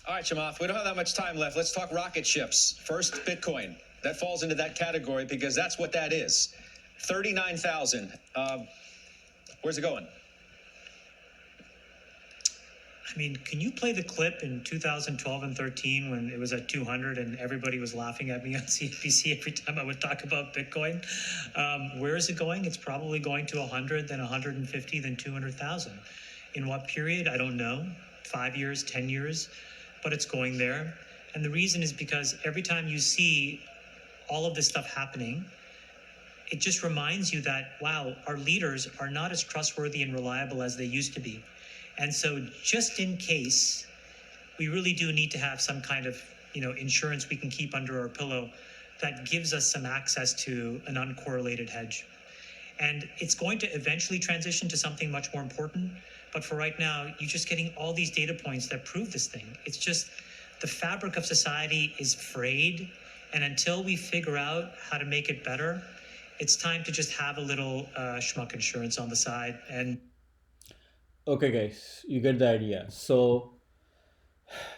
All right, Chamath, we don't have that much time left. Let's talk rocket ships. First, Bitcoin. That falls into that category because that's what that is. 39,000. Where's it going? I mean, can you play the clip in 2012 and 13 when it was at 200 and everybody was laughing at me on CNBC every time I would talk about Bitcoin? Where is it going? It's probably going to 100, then 150, then 200,000. In what period? I don't know. 5 years, 10 years, but it's going there. And the reason is because every time you see all of this stuff happening, it just reminds you that, wow, our leaders are not as trustworthy and reliable as they used to be. And so just in case, we really do need to have some kind of, insurance we can keep under our pillow that gives us some access to an uncorrelated hedge. And it's going to eventually transition to something much more important. But for right now, you're just getting all these data points that prove this thing. It's just the fabric of society is frayed. And until we figure out how to make it better, it's time to just have a little schmuck insurance on the side. And Okay, guys, you get the idea. So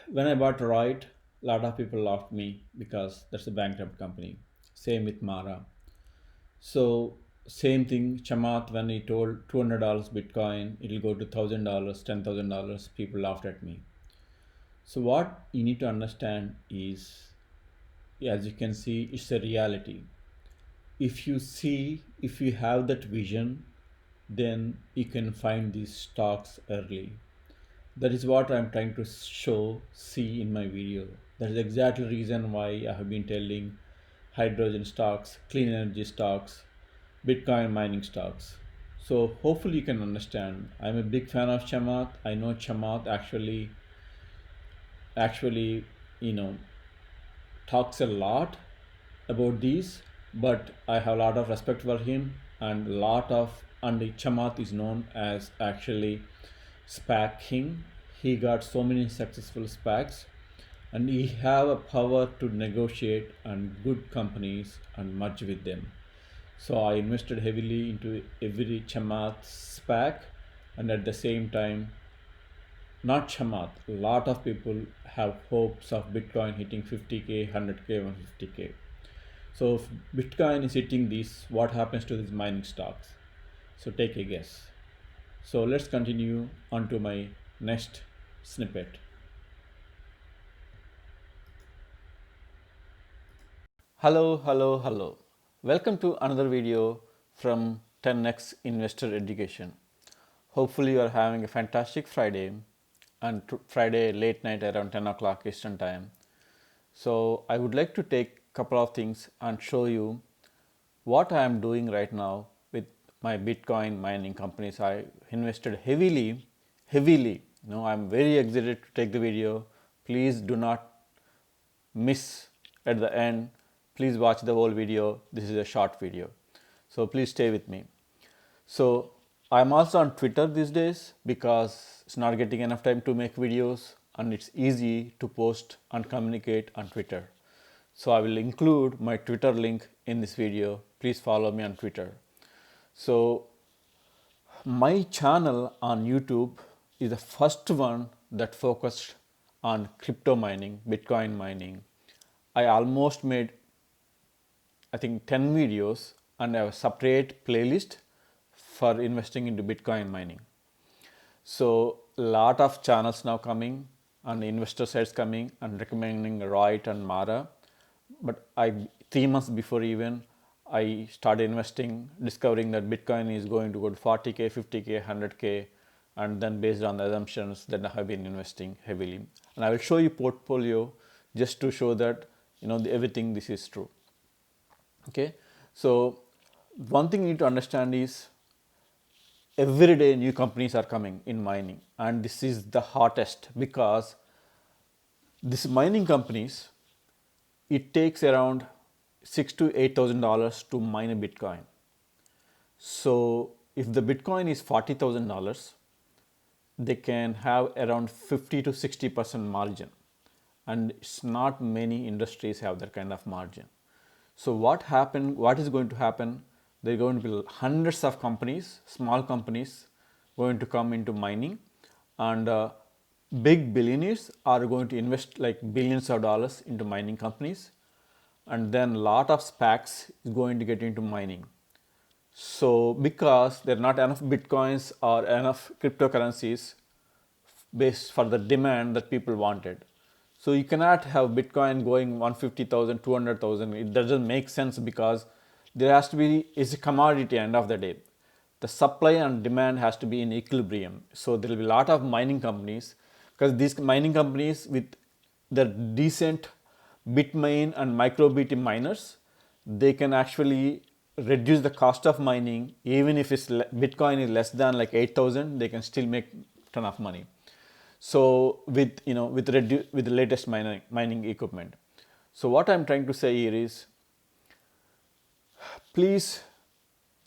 when I bought RIOT, a lot of people laughed me because that's a bankrupt company. Same with Mara. So same thing, Chamath, when he told $200 Bitcoin, it'll go to $1,000, $10,000, people laughed at me. So what you need to understand is, as you can see, it's a reality. If you have that vision, then you can find these stocks early. That is what I'm trying to see in my video. That is exactly the reason why I have been telling hydrogen stocks, clean energy stocks, Bitcoin mining stocks. So hopefully you can understand. I'm a big fan of Chamath. I know Chamath actually, talks a lot about these, but I have a lot of respect for him and Chamath is known as actually SPAC king. He got so many successful SPACs and he have a power to negotiate and good companies and merge with them. So I invested heavily into every Chamath SPAC, and at the same time, not Chamath, a lot of people have hopes of Bitcoin hitting 50k, 100k, 150k. So if Bitcoin is hitting these, what happens to these mining stocks? So take a guess. So let's continue on to my next snippet. Hello. Welcome to another video from 10x Investor Education. Hopefully you are having a fantastic Friday and Friday late night around 10 o'clock Eastern time. So I would like to take a couple of things and show you what I am doing right now with my Bitcoin mining companies. I invested heavily. I'm very excited to take the video. Please do not miss at the end. Please watch the whole video. This is a short video. So please stay with me. So I'm also on Twitter these days because it's not getting enough time to make videos and it's easy to post and communicate on Twitter. So I will include my Twitter link in this video. Please follow me on Twitter. So my channel on YouTube is the first one that focused on crypto mining, Bitcoin mining. I almost made, I think, 10 videos and I have a separate playlist for investing into Bitcoin mining. So a lot of channels now coming and investor sites coming and recommending RIOT and Mara. But 3 months before even, I started investing, discovering that Bitcoin is going to go to 40k, 50k, 100k, and then based on the assumptions that I have been investing heavily. And I will show you portfolio just to show that everything this is true. Okay, so one thing you need to understand is every day new companies are coming in mining, and this is the hottest because these mining companies, it takes around $6,000 to $8,000 to mine a Bitcoin. So if the Bitcoin is $40,000, they can have around 50 to 60% margin, and it's not many industries have that kind of margin. So what is going to happen? There are going to be hundreds of companies, small companies, going to come into mining, and big billionaires are going to invest like billions of dollars into mining companies, and then a lot of SPACs is going to get into mining. So because there are not enough bitcoins or enough cryptocurrencies based for the demand that people wanted. So you cannot have Bitcoin going 150,000, 200,000. It doesn't make sense because there has to be, it's a commodity end of the day. The supply and demand has to be in equilibrium. So there will be a lot of mining companies, because these mining companies with the decent Bitmain and microBT miners, they can actually reduce the cost of mining. Even if it's Bitcoin is less than like 8,000, they can still make ton of money. So with with the latest mining equipment. So what I'm trying to say here is, please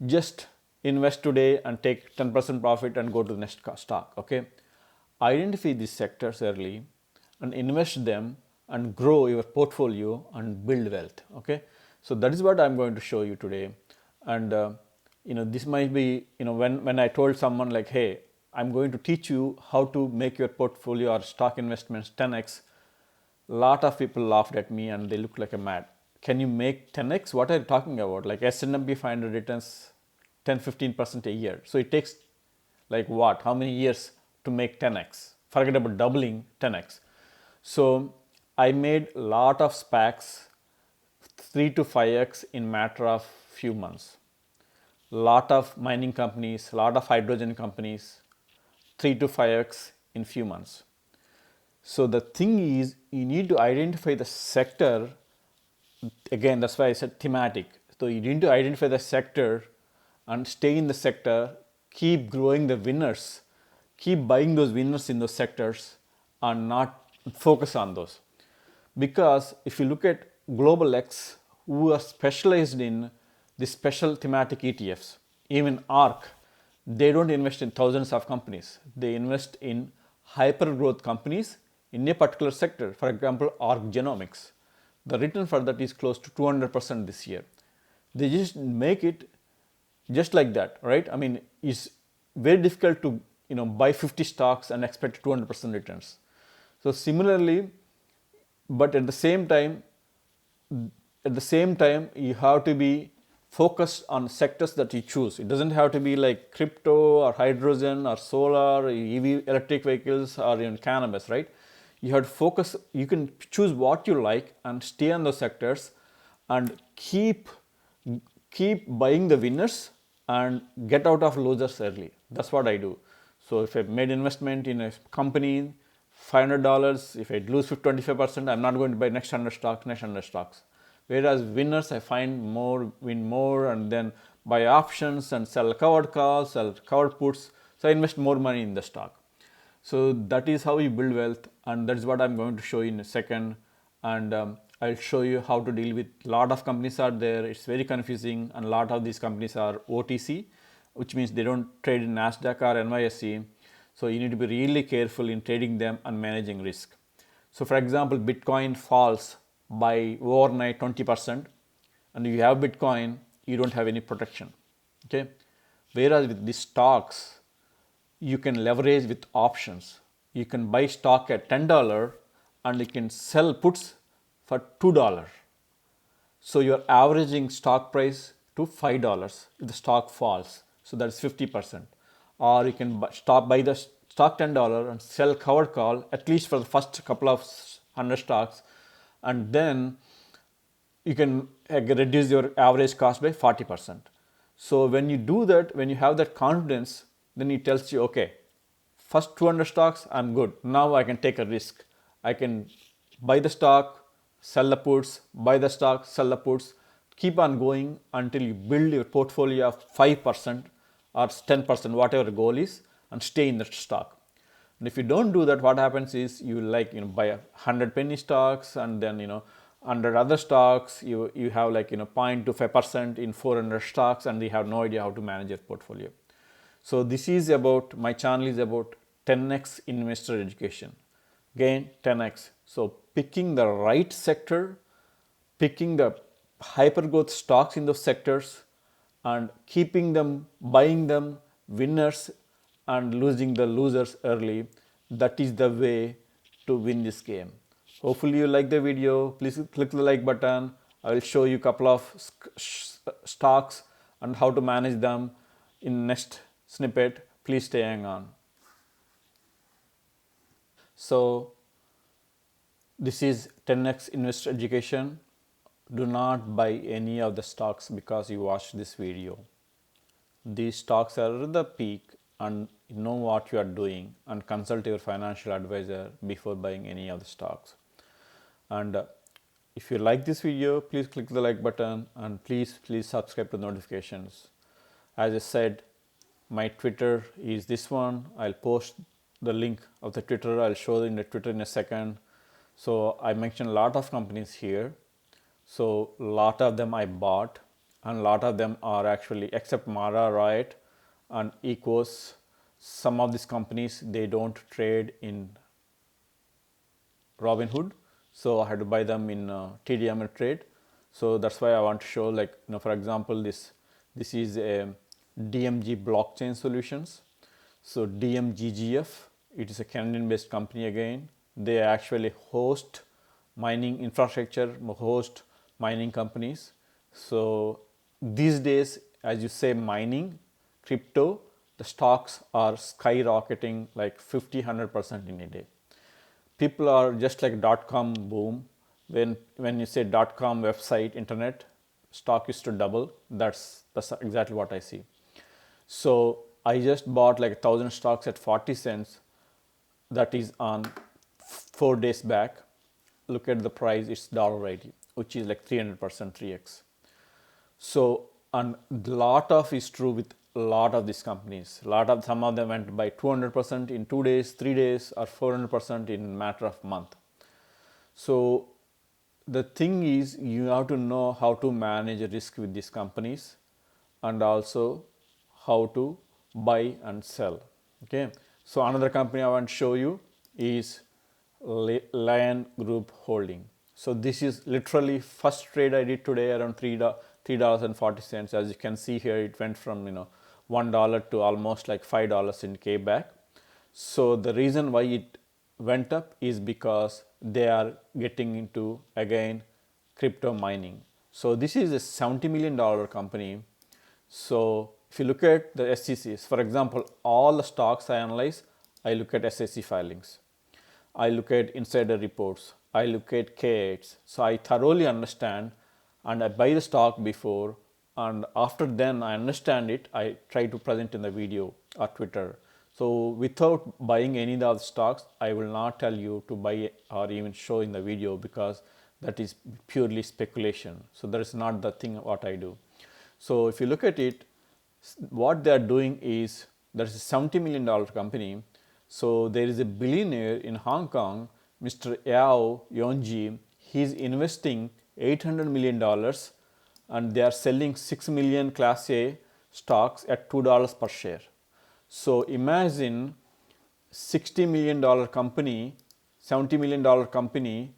just invest today and take 10% profit and go to the next stock. Okay, identify these sectors early and invest them and grow your portfolio and build wealth. Okay, so that is what I'm going to show you today. And this might be, when I told someone like, hey, I'm going to teach you how to make your portfolio or stock investments 10x, a lot of people laughed at me and they look like a mad. Can you make 10x? What are you talking about? Like S&P 500 returns 10-15% a year. So it takes like what? How many years to make 10x? Forget about doubling 10x. So I made a lot of SPACs 3 to 5x in matter of few months. Lot of mining companies, lot of hydrogen companies, 3 to 5x in few months. So the thing is, you need to identify the sector. Again, that's why I said thematic. So you need to identify the sector and stay in the sector, keep growing the winners, keep buying those winners in those sectors and not focus on those. Because if you look at Global X, who are specialized in the special thematic ETFs, even ARK, they don't invest in thousands of companies. They invest in hyper growth companies in a particular sector. For example, ARK Genomics. The return for that is close to 200% this year. They just make it just like that, right? I mean, it's very difficult to buy 50 stocks and expect 200% returns. So similarly, but at the same time, you have to be focused on sectors that you choose. It doesn't have to be like crypto or hydrogen or solar, or EV, electric vehicles, or even cannabis, right? You have to focus. You can choose what you like and stay on those sectors and keep buying the winners and get out of losers early. That's what I do. So if I made investment in a company, $500, if I lose 25%, I'm not going to buy next 100 stocks. Whereas winners, I find win more, and then buy options and sell covered calls, sell covered puts. So I invest more money in the stock. So that is how you build wealth, and that is what I'm going to show you in a second. And I'll show you how to deal with a lot of companies are there. It's very confusing, and a lot of these companies are OTC, which means they don't trade in NASDAQ or NYSE. So you need to be really careful in trading them and managing risk. So for example, Bitcoin falls by overnight 20%, and if you have Bitcoin, you don't have any protection. Okay. Whereas with these stocks, you can leverage with options. You can buy stock at $10 and you can sell puts for $2. So you're averaging stock price to $5 if the stock falls. So that's 50%. Or you can buy the stock $10 and sell covered call at least for the first couple of 100 stocks, and then you can reduce your average cost by 40%. So when you do that, when you have that confidence, then it tells you, okay, first 200 stocks, I'm good. Now I can take a risk. I can buy the stock, sell the puts, buy the stock, sell the puts, keep on going until you build your portfolio of 5% or 10%, whatever the goal is, and stay in that stock. And if you don't do that, what happens is you buy 100 penny stocks, and then 100 other stocks. You have 0.25% in 400 stocks, and you have no idea how to manage your portfolio. So this is about, my channel is about 10x investor education. Again, 10x. So picking the right sector, picking the hyper growth stocks in those sectors, and keeping them, buying them, winners, and losing the losers early. That is the way to win this game. Hopefully you like the video. Please click the like button. I will show you a couple of stocks and how to manage them in next snippet. Please stay on. So this is 10x investor education. Do not buy any of the stocks because you watched this video. These stocks are at the peak and know what you are doing and consult your financial advisor before buying any of the stocks. And if you like this video, please click the like button and please subscribe to notifications. As I said, my Twitter is this one. I'll post the link of the Twitter. I'll show in the Twitter in a second. So I mentioned a lot of companies here. So a lot of them I bought and a lot of them are actually, except Mara, RIOT and EQOS, some of these companies, they don't trade in Robinhood. So I had to buy them in TDML trade. So that's why I want to show, like, for example, this is a DMG blockchain solutions. So DMGGF, it is a Canadian based company again. They actually host mining infrastructure, host mining companies. So these days, as you say mining, crypto, the stocks are skyrocketing like 50-100% in a day. People are just like .com boom. When you say .com website, internet, stock used to double. That's exactly what I see. So I just bought like 1,000 stocks at 40 cents. That is on 4 days back. Look at the price, it's $1.80, which is like 300%, 3x. So, and a lot of is true with a lot of these companies. Some of them went by 200% in 2 days, 3 days, or 400% in a matter of month. So the thing is, you have to know how to manage risk with these companies and also how to buy and sell. Okay. So another company I want to show you is Lion Group Holding. So this is literally first trade I did today around $3.40. As you can see here, it went from $1 to almost like $5 in K back. So the reason why it went up is because they are getting into again crypto mining. So this is a $70 million company. So if you look at the SECs, for example, all the stocks I analyze, I look at SEC filings. I look at insider reports. I look at K8s. So I thoroughly understand and I buy the stock before, and after then I understand it, I try to present in the video or Twitter. So without buying any of the stocks, I will not tell you to buy or even show in the video because that is purely speculation. So that is not the thing what I do. So if you look at it, what they are doing is, there is a $70 million company. So there is a billionaire in Hong Kong, Mr. Yao Yongji. He is investing $800 million and they are selling 6 million Class A stocks at $2 per share. So imagine $60 million company, $70 million company.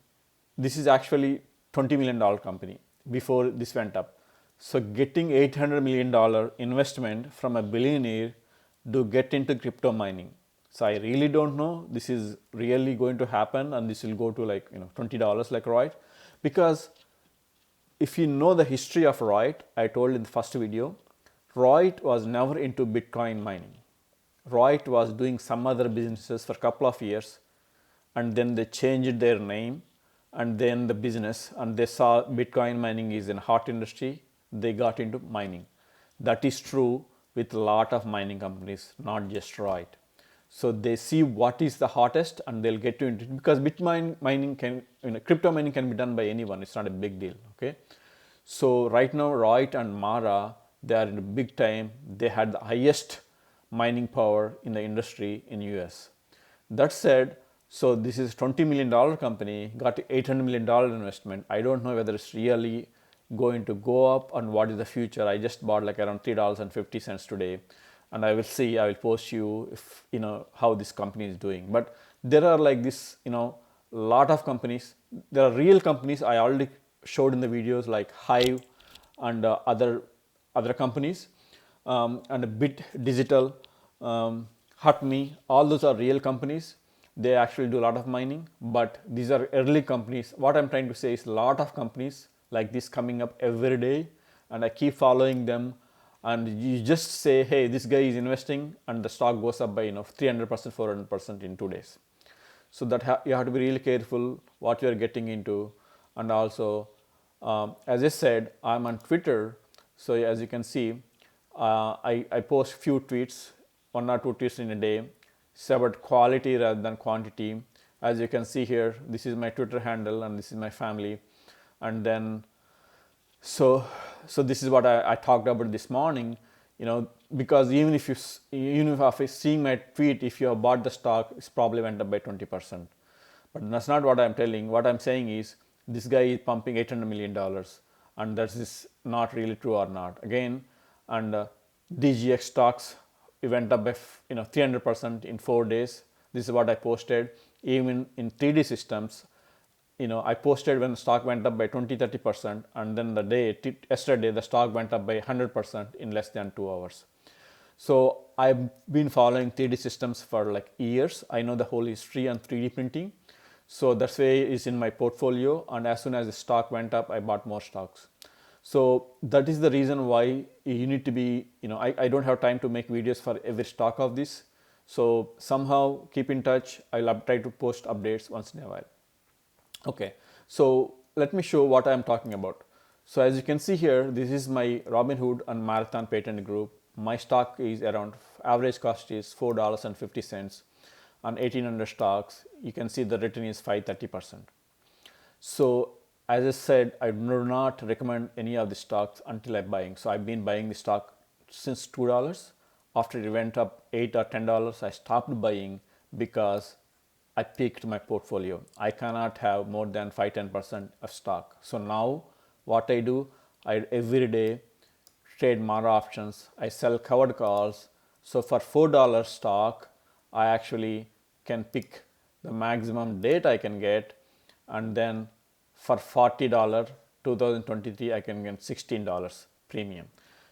This is actually $20 million company before this went up. So getting $800 million investment from a billionaire to get into crypto mining. So I really don't know this is really going to happen and this will go to like $20 like RIOT. Because if you know the history of RIOT, I told in the first video, RIOT was never into Bitcoin mining. RIOT was doing some other businesses for a couple of years and then they changed their name and then the business, and they saw Bitcoin mining is in hot industry, they got into mining. That is true with a lot of mining companies, not just RIOT. So they see what is the hottest and they'll get into it, because Bitcoin mining can, crypto mining can be done by anyone. It's not a big deal. Okay. So right now, RIOT and Mara, they are in a big time. They had the highest mining power in the industry in US. That said, so this is $20 million company, got $800 million investment. I don't know whether it's really going to go up and what is the future. I just bought like around $3.50 today. And I will see, I will post you if, how this company is doing. But there are like this, lot of companies. There are real companies I already showed in the videos like Hive and other companies, and BitDigital, HUTMF, all those are real companies. they actually do a lot of mining, but these are early companies. What I'm trying to say is a lot of companies like this coming up every day, and I keep following them. And you just say, hey, this guy is investing, and the stock goes up by 300%, 400% in 2 days. So that you have to be really careful what you are getting into. And also, as I said, I'm on Twitter. So as you can see, I post few tweets, 1 or 2 tweets in a day. It's about quality rather than quantity. As you can see here, this is my Twitter handle and this is my family. And then so this is what I talked about this morning, because even if after seeing my tweet, if you have bought the stock, it's probably went up by 20%. But that's not what I'm telling. What I'm saying is this guy is pumping $800 million, and that is not really true or not. Again, and DGX stocks, it went up by 300% in 4 days. This is what I posted. Even in 3D systems, I posted when the stock went up by 20-30%, and then yesterday the stock went up by 100% in less than 2 hours. So I've been following 3D systems for like years. I know the whole history on 3D printing. So that's why it's in my portfolio, and as soon as the stock went up, I bought more stocks. So that is the reason why you need to be, I don't have time to make videos for every stock of this. So somehow keep in touch. I'll try to post updates once in a while. Okay, so let me show what I'm talking about. So as you can see here, this is my Robinhood and Marathon Patent Group. My stock is around, average cost is $4.50 on 1800 stocks. You can see the return is 530%. So as I said, I do not recommend any of the stocks until I'm buying. So I've been buying the stock since $2. After it went up $8 or $10, I stopped buying because I peaked my portfolio. I cannot have more than 5-10% of stock. So now what I do, I every day trade more options. I sell covered calls. So for $4 stock, I actually can pick the maximum date I can get, and then for $40, 2023, I can get $16 premium.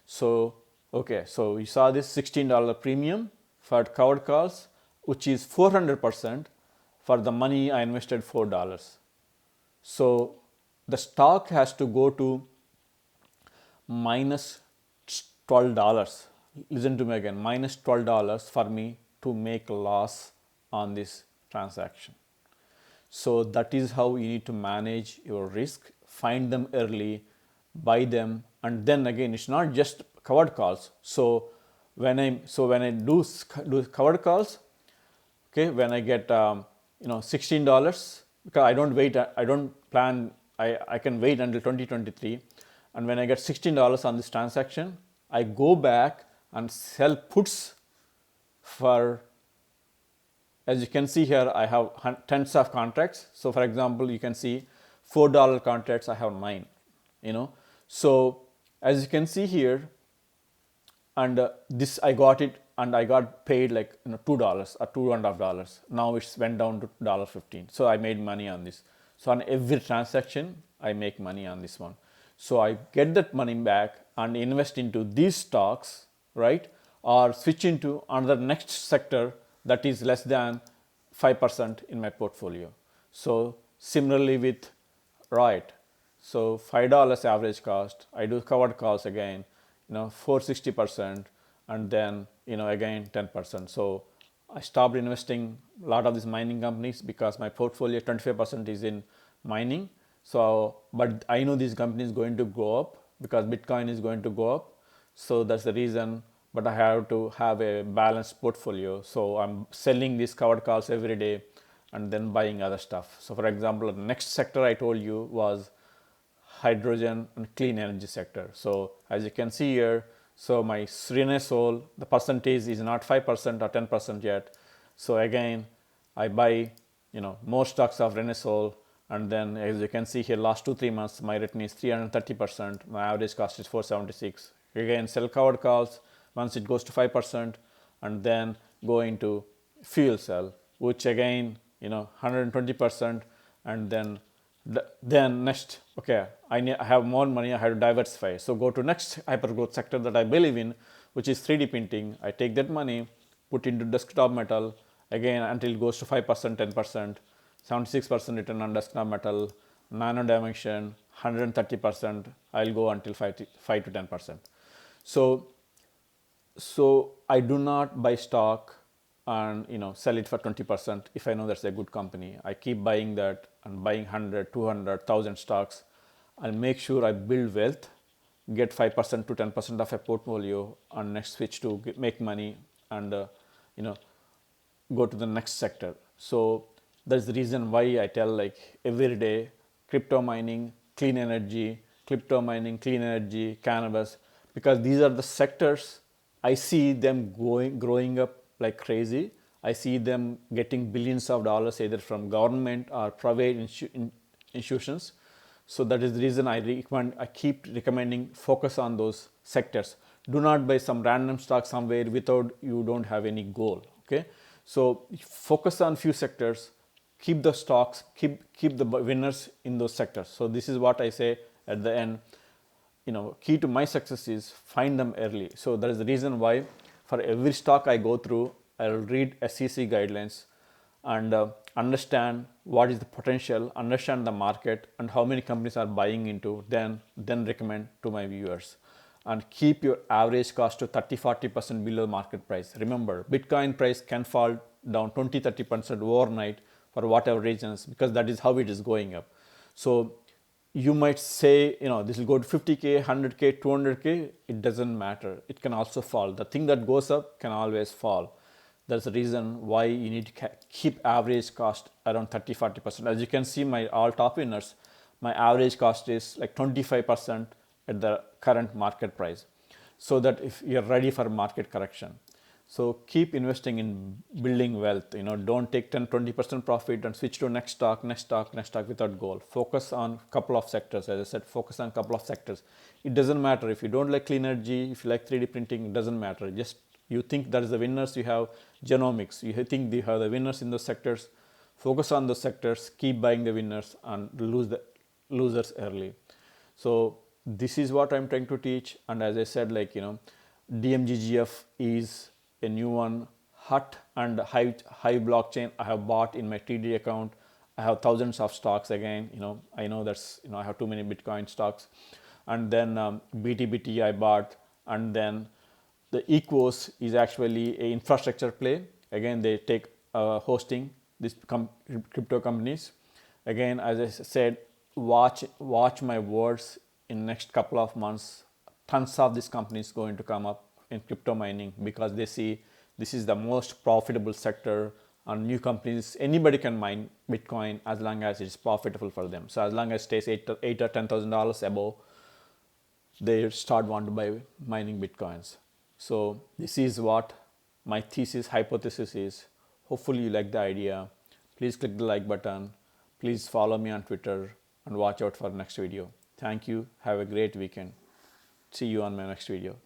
So okay, so you saw this $16 premium for covered calls, which is 400% for the money I invested $4. So the stock has to go to minus $12. Listen to me again, minus $12 for me to make a loss on this transaction. So that is how you need to manage your risk. Find them early, buy them, and then again, it's not just covered calls. So when I do covered calls, okay, when I get $16, because I don't wait, I don't plan, I can wait until 2023, and when I get $16 on this transaction, I go back and sell puts for, as you can see here, I have tens of contracts. So for example, you can see $4 contracts, I have 9, So as you can see here, and this I got it, and I got paid like $2 or $2.50. Now it's went down to $1.15. So I made money on this. So on every transaction, I make money on this one. So I get that money back and invest into these stocks, right? Or switch into another next sector that is less than 5% in my portfolio. So similarly with RIOT. So $5 average cost. I do covered calls again, 460%, and then again 10%. So I stopped investing a lot of these mining companies because my portfolio 25% is in mining. So but I know these companies going to go up because Bitcoin is going to go up. So that's the reason. But I have to have a balanced portfolio. So I'm selling these covered calls every day and then buying other stuff. So for example, the next sector I told you was hydrogen and clean energy sector. So as you can see here, so my Renesol, the percentage is not 5% or 10% yet. So again, I buy more stocks of Renesol, and then as you can see here, last 2-3 months my return is 330%. My average cost is 476. Again, sell covered calls once it goes to 5%, and then go into fuel cell, which again 120%, and then next, okay, I have more money, I have to diversify. So go to next hypergrowth sector that I believe in, which is 3D printing. I take that money, put into desktop metal, again until it goes to 5%, 10%, 76% return on desktop metal, nano dimension, 130%. I'll go until 5 to 10%. So I do not buy stock and sell it for 20% if I know that's a good company. I keep buying that and buying 100, 200, 1,000 stocks. I'll make sure I build wealth, get 5% to 10% of a portfolio, and next switch to make money and go to the next sector. So that's the reason why I tell like every day, crypto mining, clean energy, cannabis, because these are the sectors I see them growing up like crazy. I see them getting billions of dollars either from government or private institutions. So that is the reason I keep recommending focus on those sectors. Do not buy some random stock somewhere without you don't have any goal. Okay, so focus on few sectors, keep the stocks, keep the winners in those sectors. So this is what I say at the end. Key to my success is find them early. So that is the reason why for every stock I go through, I'll read SEC guidelines and understand what is the potential, understand the market and how many companies are buying into, then recommend to my viewers. And keep your average cost to 30-40% below market price. Remember, Bitcoin price can fall down 20-30% overnight for whatever reasons, because that is how it is going up. So you might say, this will go to 50K, 100K, 200K. It doesn't matter. It can also fall. The thing that goes up can always fall. That's the reason why you need to keep average cost around 30-40%. As you can see, my all top winners, my average cost is like 25% at the current market price. So that if you're ready for market correction. So keep investing in building wealth. Don't take 10-20% profit and switch to next stock without goal. Focus on a couple of sectors. As I said, focus on a couple of sectors. It doesn't matter if you don't like clean energy, if you like 3D printing, it doesn't matter. Just you think that is the winners, you have genomics, you think you have the winners in those sectors. Focus on those sectors, keep buying the winners and lose the losers early. So this is what I'm trying to teach. And as I said, DMGGF is a new one. HUT and Hive blockchain I have bought in my TD account. I have thousands of stocks again. I know that's I have too many Bitcoin stocks. And then BTBT I bought. And then the EQOS is actually a infrastructure play. Again, they take hosting these crypto companies. Again, as I said, watch my words. In next couple of months, tons of these companies going to come up in crypto mining, because they see this is the most profitable sector, and new companies, anybody can mine Bitcoin as long as it's profitable for them. So as long as it stays $8,000 or $10,000 above, they start want to buy mining Bitcoins. So this is what my hypothesis is. Hopefully you like the idea. Please click the like button. Please follow me on Twitter and watch out for next video. Thank you. Have a great weekend. See you on my next video.